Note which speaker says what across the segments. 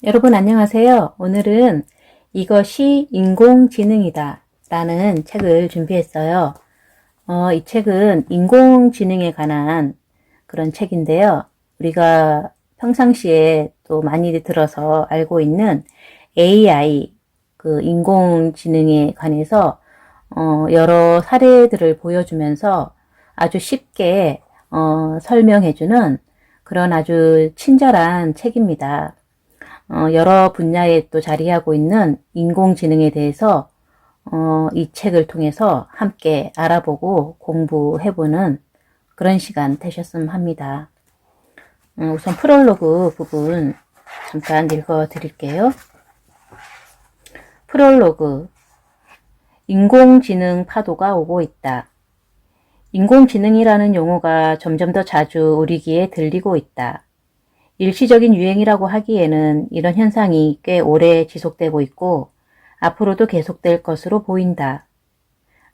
Speaker 1: 여러분 안녕하세요. 오늘은 이것이 인공지능이다 라는 책을 준비했어요. 이 책은 인공지능에 관한 그런 책인데요. 우리가 평상시에 또 많이 들어서 알고 있는 AI, 그 인공지능에 관해서 여러 사례들을 보여주면서 아주 쉽게 설명해주는 그런 아주 친절한 책입니다. 여러 분야에 또 자리하고 있는 인공지능에 대해서 이 책을 통해서 함께 알아보고 공부해보는 그런 시간 되셨으면 합니다. 우선 프롤로그 부분 잠깐 읽어 드릴게요. 프롤로그. 인공지능 파도가 오고 있다. 인공지능이라는 용어가 점점 더 자주 우리 귀에 들리고 있다. 일시적인 유행이라고 하기에는 이런 현상이 꽤 오래 지속되고 있고 앞으로도 계속될 것으로 보인다.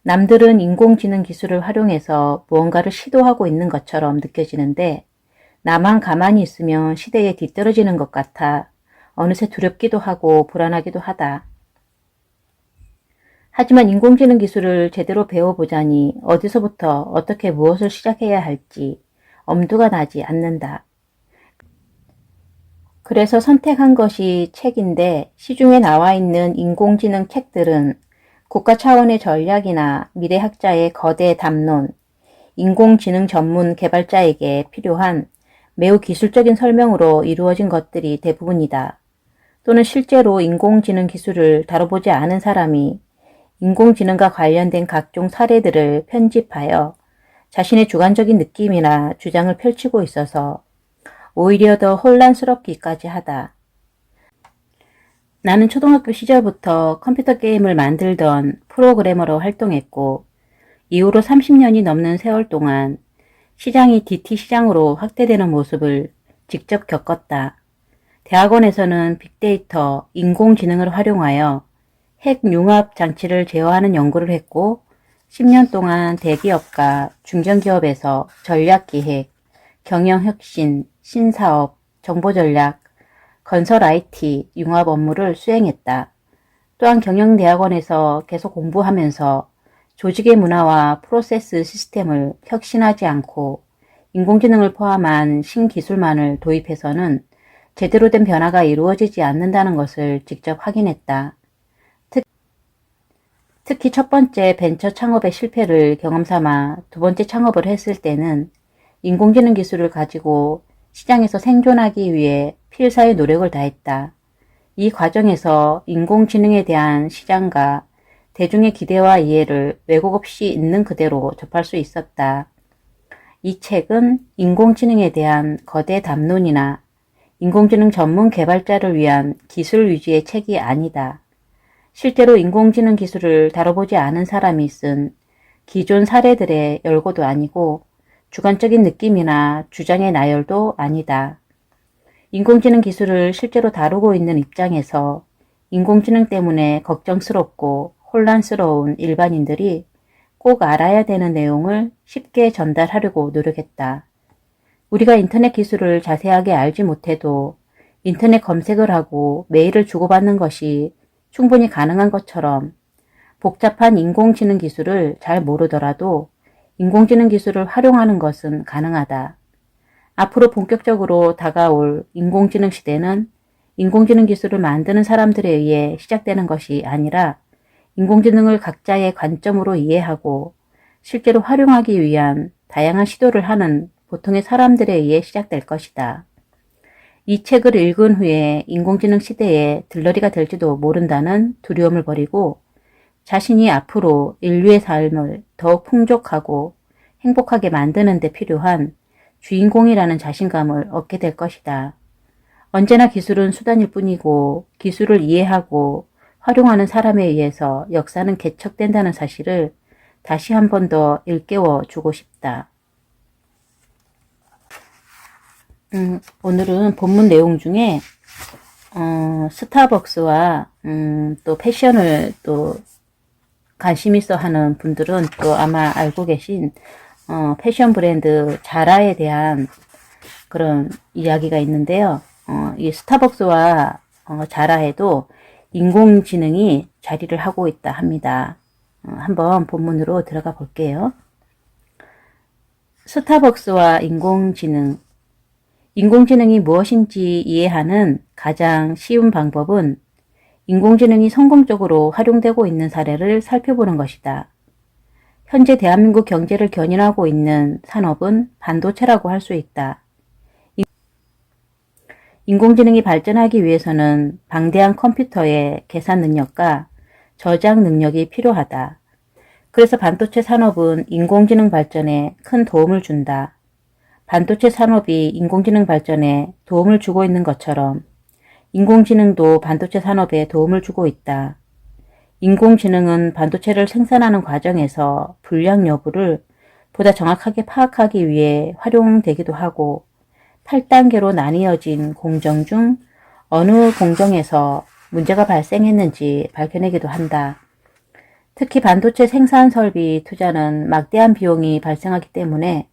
Speaker 1: 남들은 인공지능 기술을 활용해서 무언가를 시도하고 있는 것처럼 느껴지는데 나만 가만히 있으면 시대에 뒤떨어지는 것 같아 어느새 두렵기도 하고 불안하기도 하다. 하지만 인공지능 기술을 제대로 배워보자니 어디서부터 어떻게 무엇을 시작해야 할지 엄두가 나지 않는다. 그래서 선택한 것이 책인데 시중에 나와 있는 인공지능 책들은 국가 차원의 전략이나 미래학자의 거대 담론, 인공지능 전문 개발자에게 필요한 매우 기술적인 설명으로 이루어진 것들이 대부분이다. 또는 실제로 인공지능 기술을 다뤄보지 않은 사람이 인공지능과 관련된 각종 사례들을 편집하여 자신의 주관적인 느낌이나 주장을 펼치고 있어서 오히려 더 혼란스럽기까지 하다. 나는 초등학교 시절부터 컴퓨터 게임을 만들던 프로그래머로 활동했고 이후로 30년이 넘는 세월 동안 시장이 DT 시장으로 확대되는 모습을 직접 겪었다. 대학원에서는 빅데이터, 인공지능을 활용하여 핵 융합 장치를 제어하는 연구를 했고 10년 동안 대기업과 중견기업에서 전략기획, 경영혁신, 신사업, 정보전략, 건설 IT, 융합 업무를 수행했다. 또한 경영대학원에서 계속 공부하면서 조직의 문화와 프로세스 시스템을 혁신하지 않고 인공지능을 포함한 신기술만을 도입해서는 제대로 된 변화가 이루어지지 않는다는 것을 직접 확인했다. 특히 첫 번째 벤처 창업의 실패를 경험삼아 두 번째 창업을 했을 때는 인공지능 기술을 가지고 시장에서 생존하기 위해 필사의 노력을 다했다. 이 과정에서 인공지능에 대한 시장과 대중의 기대와 이해를 왜곡 없이 있는 그대로 접할 수 있었다. 이 책은 인공지능에 대한 거대 담론이나 인공지능 전문 개발자를 위한 기술 위주의 책이 아니다. 실제로 인공지능 기술을 다뤄보지 않은 사람이 쓴 기존 사례들의 열거도 아니고 주관적인 느낌이나 주장의 나열도 아니다. 인공지능 기술을 실제로 다루고 있는 입장에서 인공지능 때문에 걱정스럽고 혼란스러운 일반인들이 꼭 알아야 되는 내용을 쉽게 전달하려고 노력했다. 우리가 인터넷 기술을 자세하게 알지 못해도 인터넷 검색을 하고 메일을 주고받는 것이 충분히 가능한 것처럼 복잡한 인공지능 기술을 잘 모르더라도 인공지능 기술을 활용하는 것은 가능하다. 앞으로 본격적으로 다가올 인공지능 시대는 인공지능 기술을 만드는 사람들에 의해 시작되는 것이 아니라 인공지능을 각자의 관점으로 이해하고 실제로 활용하기 위한 다양한 시도를 하는 보통의 사람들에 의해 시작될 것이다. 이 책을 읽은 후에 인공지능 시대에 들러리가 될지도 모른다는 두려움을 버리고 자신이 앞으로 인류의 삶을 더욱 풍족하고 행복하게 만드는 데 필요한 주인공이라는 자신감을 얻게 될 것이다. 언제나 기술은 수단일 뿐이고 기술을 이해하고 활용하는 사람에 의해서 역사는 개척된다는 사실을 다시 한 번 더 일깨워 주고 싶다. 오늘은 본문 내용 중에 스타벅스와 또 패션을 또 관심 있어 하는 분들은 또 아마 알고 계신 패션 브랜드 자라에 대한 그런 이야기가 있는데요. 이 스타벅스와 자라에도 인공지능이 자리를 하고 있다 합니다. 한번 본문으로 들어가 볼게요. 스타벅스와 인공지능. 인공지능이 무엇인지 이해하는 가장 쉬운 방법은 인공지능이 성공적으로 활용되고 있는 사례를 살펴보는 것이다. 현재 대한민국 경제를 견인하고 있는 산업은 반도체라고 할 수 있다. 인공지능이 발전하기 위해서는 방대한 컴퓨터의 계산 능력과 저장 능력이 필요하다. 그래서 반도체 산업은 인공지능 발전에 큰 도움을 준다. 반도체 산업이 인공지능 발전에 도움을 주고 있는 것처럼 인공지능도 반도체 산업에 도움을 주고 있다. 인공지능은 반도체를 생산하는 과정에서 불량 여부를 보다 정확하게 파악하기 위해 활용되기도 하고 8단계로 나뉘어진 공정 중 어느 공정에서 문제가 발생했는지 밝혀내기도 한다. 특히 반도체 생산 설비 투자는 막대한 비용이 발생하기 때문에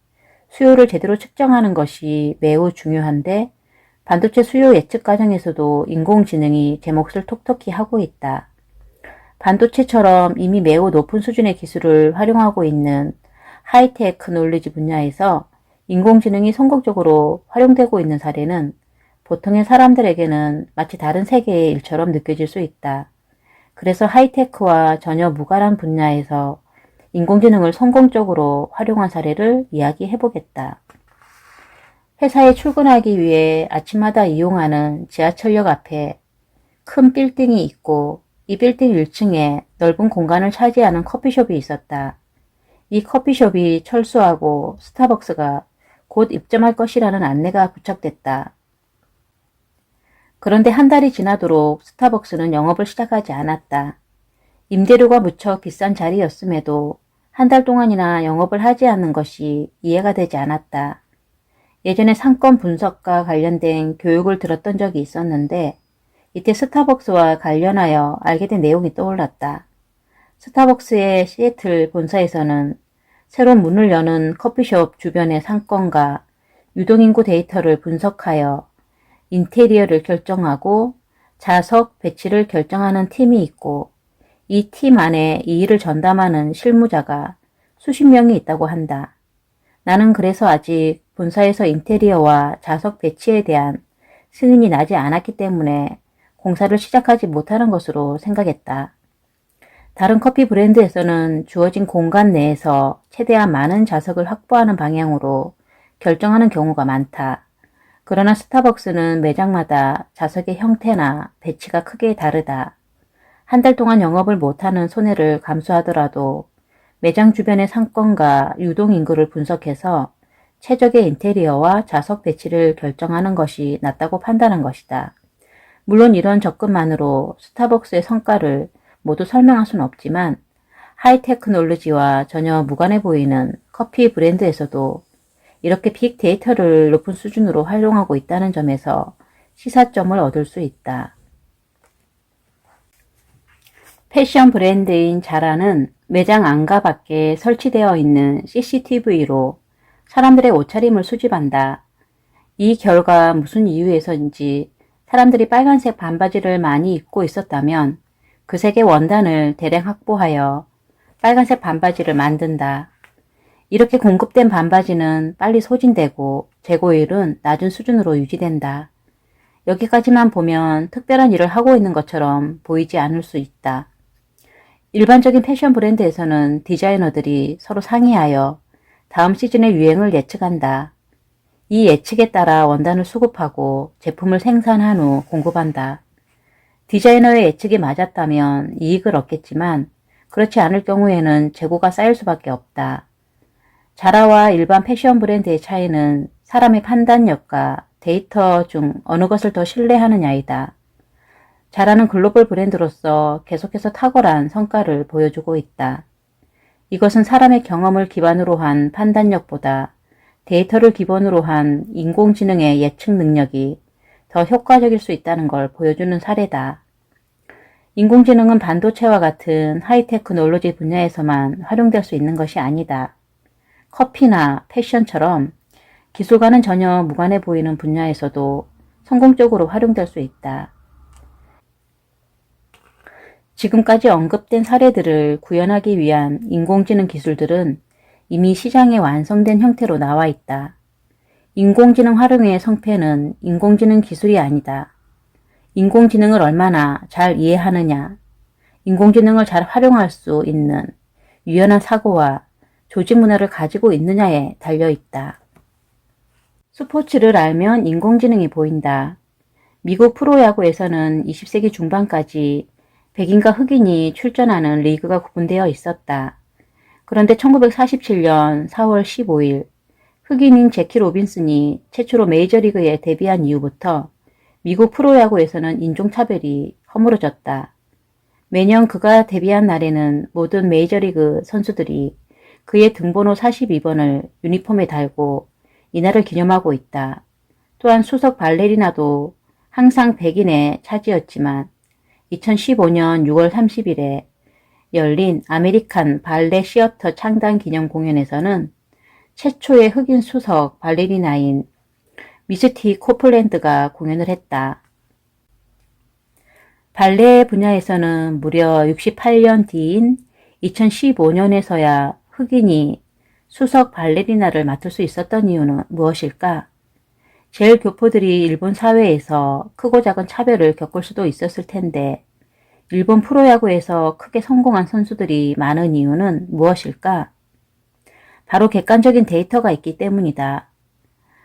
Speaker 1: 수요를 제대로 측정하는 것이 매우 중요한데 반도체 수요 예측 과정에서도 인공지능이 제 몫을 톡톡히 하고 있다. 반도체처럼 이미 매우 높은 수준의 기술을 활용하고 있는 하이테크놀로지 분야에서 인공지능이 성공적으로 활용되고 있는 사례는 보통의 사람들에게는 마치 다른 세계의 일처럼 느껴질 수 있다. 그래서 하이테크와 전혀 무관한 분야에서 인공지능을 성공적으로 활용한 사례를 이야기해 보겠다. 회사에 출근하기 위해 아침마다 이용하는 지하철역 앞에 큰 빌딩이 있고 이 빌딩 1층에 넓은 공간을 차지하는 커피숍이 있었다. 이 커피숍이 철수하고 스타벅스가 곧 입점할 것이라는 안내가 부착됐다. 그런데 한 달이 지나도록 스타벅스는 영업을 시작하지 않았다. 임대료가 무척 비싼 자리였음에도 한 달 동안이나 영업을 하지 않는 것이 이해가 되지 않았다. 예전에 상권 분석과 관련된 교육을 들었던 적이 있었는데 이때 스타벅스와 관련하여 알게 된 내용이 떠올랐다. 스타벅스의 시애틀 본사에서는 새로 문을 여는 커피숍 주변의 상권과 유동인구 데이터를 분석하여 인테리어를 결정하고 좌석 배치를 결정하는 팀이 있고 이 팀 안에 이 일을 전담하는 실무자가 수십 명이 있다고 한다. 나는 그래서 아직 본사에서 인테리어와 좌석 배치에 대한 승인이 나지 않았기 때문에 공사를 시작하지 못하는 것으로 생각했다. 다른 커피 브랜드에서는 주어진 공간 내에서 최대한 많은 좌석을 확보하는 방향으로 결정하는 경우가 많다. 그러나 스타벅스는 매장마다 좌석의 형태나 배치가 크게 다르다. 한 달 동안 영업을 못하는 손해를 감수하더라도 매장 주변의 상권과 유동인구를 분석해서 최적의 인테리어와 좌석 배치를 결정하는 것이 낫다고 판단한 것이다. 물론 이런 접근만으로 스타벅스의 성과를 모두 설명할 수는 없지만 하이테크놀로지와 전혀 무관해 보이는 커피 브랜드에서도 이렇게 빅데이터를 높은 수준으로 활용하고 있다는 점에서 시사점을 얻을 수 있다. 패션 브랜드인 자라는 매장 안과 밖에 설치되어 있는 CCTV로 사람들의 옷차림을 수집한다. 이 결과 무슨 이유에서인지 사람들이 빨간색 반바지를 많이 입고 있었다면 그 색의 원단을 대량 확보하여 빨간색 반바지를 만든다. 이렇게 공급된 반바지는 빨리 소진되고 재고율은 낮은 수준으로 유지된다. 여기까지만 보면 특별한 일을 하고 있는 것처럼 보이지 않을 수 있다. 일반적인 패션 브랜드에서는 디자이너들이 서로 상의하여 다음 시즌의 유행을 예측한다. 이 예측에 따라 원단을 수급하고 제품을 생산한 후 공급한다. 디자이너의 예측이 맞았다면 이익을 얻겠지만 그렇지 않을 경우에는 재고가 쌓일 수밖에 없다. 자라와 일반 패션 브랜드의 차이는 사람의 판단력과 데이터 중 어느 것을 더 신뢰하느냐이다. 자라는 글로벌 브랜드로서 계속해서 탁월한 성과를 보여주고 있다. 이것은 사람의 경험을 기반으로 한 판단력보다 데이터를 기본으로 한 인공지능의 예측 능력이 더 효과적일 수 있다는 걸 보여주는 사례다. 인공지능은 반도체와 같은 하이테크놀로지 분야에서만 활용될 수 있는 것이 아니다. 커피나 패션처럼 기술과는 전혀 무관해 보이는 분야에서도 성공적으로 활용될 수 있다. 지금까지 언급된 사례들을 구현하기 위한 인공지능 기술들은 이미 시장에 완성된 형태로 나와 있다. 인공지능 활용의 성패는 인공지능 기술이 아니다. 인공지능을 얼마나 잘 이해하느냐, 인공지능을 잘 활용할 수 있는 유연한 사고와 조직 문화를 가지고 있느냐에 달려있다. 스포츠를 알면 인공지능이 보인다. 미국 프로야구에서는 20세기 중반까지 백인과 흑인이 출전하는 리그가 구분되어 있었다. 그런데 1947년 4월 15일 흑인인 제키 로빈슨이 최초로 메이저리그에 데뷔한 이후부터 미국 프로야구에서는 인종차별이 허물어졌다. 매년 그가 데뷔한 날에는 모든 메이저리그 선수들이 그의 등번호 42번을 유니폼에 달고 이날을 기념하고 있다. 또한 수석 발레리나도 항상 백인의 차지였지만 2015년 6월 30일에 열린 아메리칸 발레 시어터 창단 기념 공연에서는 최초의 흑인 수석 발레리나인 미스티 코플랜드가 공연을 했다. 발레 분야에서는 무려 68년 뒤인 2015년에서야 흑인이 수석 발레리나를 맡을 수 있었던 이유는 무엇일까? 제일 교포들이 일본 사회에서 크고 작은 차별을 겪을 수도 있었을 텐데 일본 프로야구에서 크게 성공한 선수들이 많은 이유는 무엇일까? 바로 객관적인 데이터가 있기 때문이다.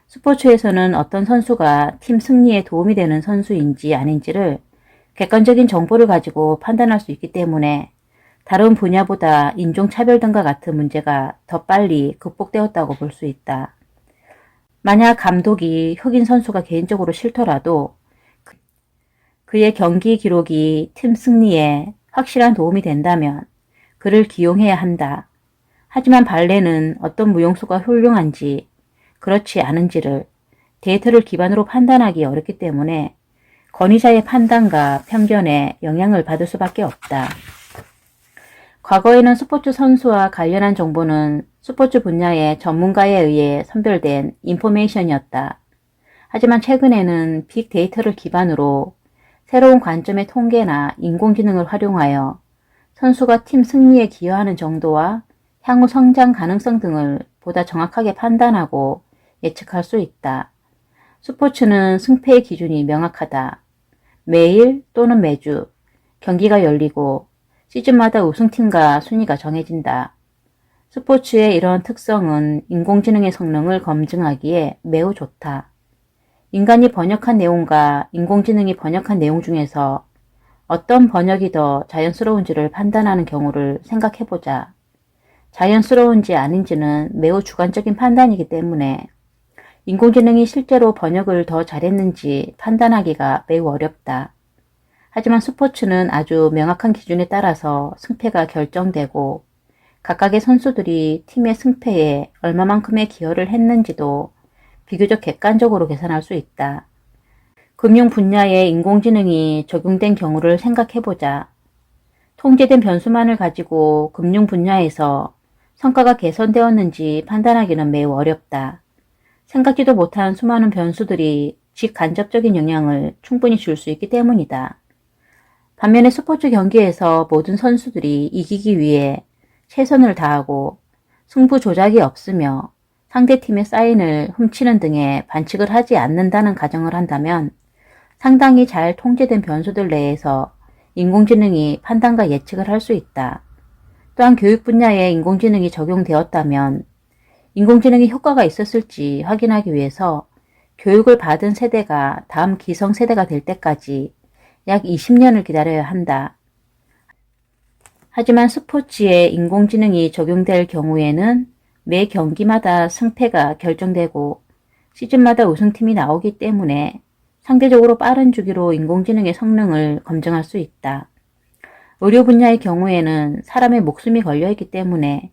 Speaker 1: 스포츠에서는 어떤 선수가 팀 승리에 도움이 되는 선수인지 아닌지를 객관적인 정보를 가지고 판단할 수 있기 때문에 다른 분야보다 인종차별 등과 같은 문제가 더 빨리 극복되었다고 볼 수 있다. 만약 감독이 흑인 선수가 개인적으로 싫더라도 그의 경기 기록이 팀 승리에 확실한 도움이 된다면 그를 기용해야 한다. 하지만 발레는 어떤 무용수가 훌륭한지 그렇지 않은지를 데이터를 기반으로 판단하기 어렵기 때문에 권위자의 판단과 편견에 영향을 받을 수밖에 없다. 과거에는 스포츠 선수와 관련한 정보는 스포츠 분야의 전문가에 의해 선별된 인포메이션이었다. 하지만 최근에는 빅데이터를 기반으로 새로운 관점의 통계나 인공지능을 활용하여 선수가 팀 승리에 기여하는 정도와 향후 성장 가능성 등을 보다 정확하게 판단하고 예측할 수 있다. 스포츠는 승패의 기준이 명확하다. 매일 또는 매주 경기가 열리고 시즌마다 우승팀과 순위가 정해진다. 스포츠의 이런 특성은 인공지능의 성능을 검증하기에 매우 좋다. 인간이 번역한 내용과 인공지능이 번역한 내용 중에서 어떤 번역이 더 자연스러운지를 판단하는 경우를 생각해보자. 자연스러운지 아닌지는 매우 주관적인 판단이기 때문에 인공지능이 실제로 번역을 더 잘했는지 판단하기가 매우 어렵다. 하지만 스포츠는 아주 명확한 기준에 따라서 승패가 결정되고 각각의 선수들이 팀의 승패에 얼마만큼의 기여를 했는지도 비교적 객관적으로 계산할 수 있다. 금융 분야에 인공지능이 적용된 경우를 생각해보자. 통제된 변수만을 가지고 금융 분야에서 성과가 개선되었는지 판단하기는 매우 어렵다. 생각지도 못한 수많은 변수들이 직간접적인 영향을 충분히 줄 수 있기 때문이다. 반면에 스포츠 경기에서 모든 선수들이 이기기 위해 최선을 다하고 승부 조작이 없으며 상대팀의 사인을 훔치는 등의 반칙을 하지 않는다는 가정을 한다면 상당히 잘 통제된 변수들 내에서 인공지능이 판단과 예측을 할 수 있다. 또한 교육 분야에 인공지능이 적용되었다면 인공지능이 효과가 있었을지 확인하기 위해서 교육을 받은 세대가 다음 기성세대가 될 때까지 약 20년을 기다려야 한다. 하지만 스포츠에 인공지능이 적용될 경우에는 매 경기마다 승패가 결정되고 시즌마다 우승팀이 나오기 때문에 상대적으로 빠른 주기로 인공지능의 성능을 검증할 수 있다. 의료 분야의 경우에는 사람의 목숨이 걸려있기 때문에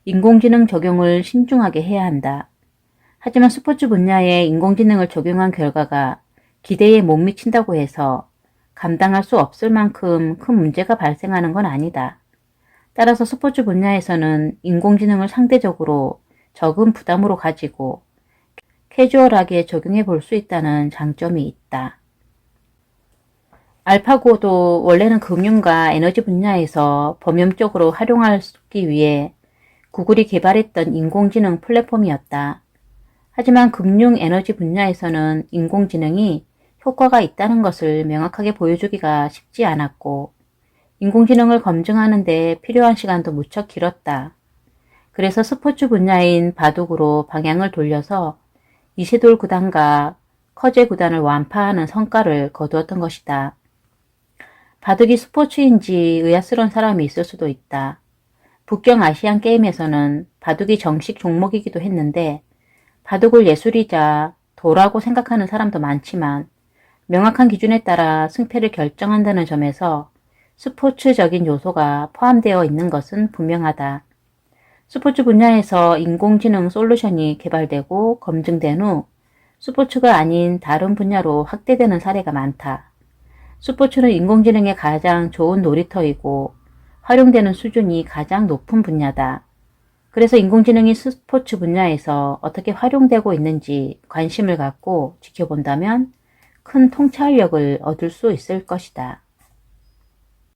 Speaker 1: 인공지능 적용을 신중하게 해야 한다. 하지만 스포츠 분야에 인공지능을 적용한 결과가 기대에 못 미친다고 해서 감당할 수 없을 만큼 큰 문제가 발생하는 건 아니다. 따라서 스포츠 분야에서는 인공지능을 상대적으로 적은 부담으로 가지고 캐주얼하게 적용해 볼 수 있다는 장점이 있다. 알파고도 원래는 금융과 에너지 분야에서 범용적으로 활용하기 위해 구글이 개발했던 인공지능 플랫폼이었다. 하지만 금융 에너지 분야에서는 인공지능이 효과가 있다는 것을 명확하게 보여주기가 쉽지 않았고 인공지능을 검증하는 데 필요한 시간도 무척 길었다. 그래서 스포츠 분야인 바둑으로 방향을 돌려서 이세돌 구단과 커제 구단을 완파하는 성과를 거두었던 것이다. 바둑이 스포츠인지 의아스러운 사람이 있을 수도 있다. 북경 아시안 게임에서는 바둑이 정식 종목이기도 했는데 바둑을 예술이자 도라고 생각하는 사람도 많지만 명확한 기준에 따라 승패를 결정한다는 점에서 스포츠적인 요소가 포함되어 있는 것은 분명하다. 스포츠 분야에서 인공지능 솔루션이 개발되고 검증된 후 스포츠가 아닌 다른 분야로 확대되는 사례가 많다. 스포츠는 인공지능의 가장 좋은 놀이터이고 활용되는 수준이 가장 높은 분야다. 그래서 인공지능이 스포츠 분야에서 어떻게 활용되고 있는지 관심을 갖고 지켜본다면 큰 통찰력을 얻을 수 있을 것이다.